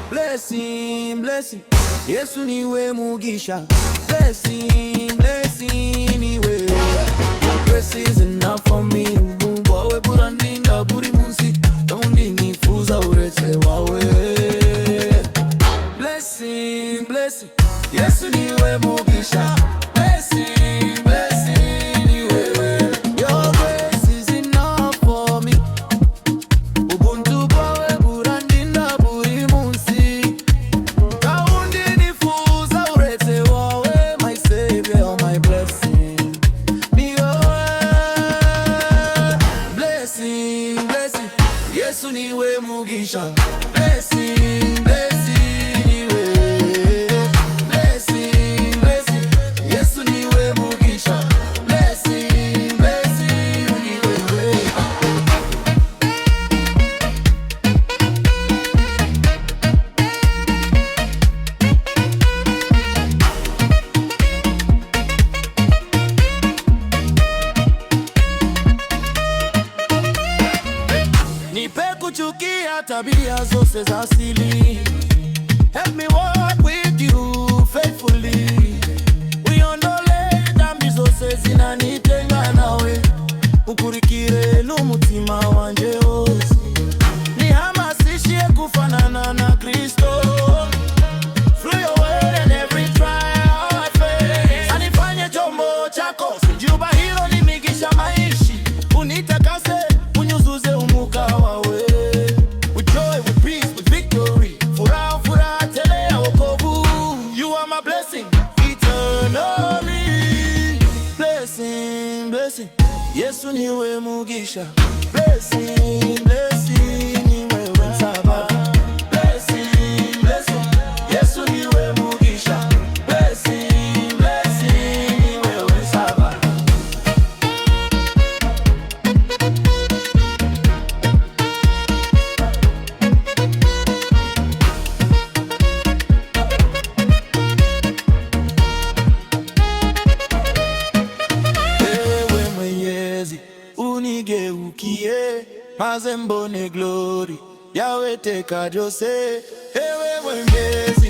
Blessing, blessing, Yesu niwe mugisha. Blessing, blessing, niwe. Grace is enough for me. Wawe burandinda buri munsi, don't nifuza uretse wawe. Blessing, blessing, Yesu niwe mugisha. Blessing, blessing, niwe. Your grace is enough for me. Ubuntu bwawe burandinda buri munsi, don't nifuza uretse wawe. My Savior, my blessing, blessing, blessing, Yesu niwe mugisha. Blessing, blessing, niwe. Blessing, blessing, Yesu niwe mugisha. Blessing, blessing, niwe. Nipe kuchukia tabia zose za asili. Help me walk with you faithfully. Uiondole dhambi zose zinanitenga nawe. Ukurikire n'umutima wanje wose. Nihamasishie kufanana na Kristo. Through your word and every trial I face. Anifanye chombo chako. Juba hilo nimigisha maishi. Unitakase, unyuzuze umuka wawe. With joy, with peace, with victory. Furaha, furaha tele ya wokovu. You are my blessing eternally. Blessing, blessing, Yesu niwe mugisha. Blessing, blessing, niwe wensaba. Blessing, blessing, Yesu niwe mugisha. Blessing, blessing, niwe wensaba. Ewe Mwenyezi, unigeukie, maze mbone glory yawe teka jose. Ewe Mwenyezi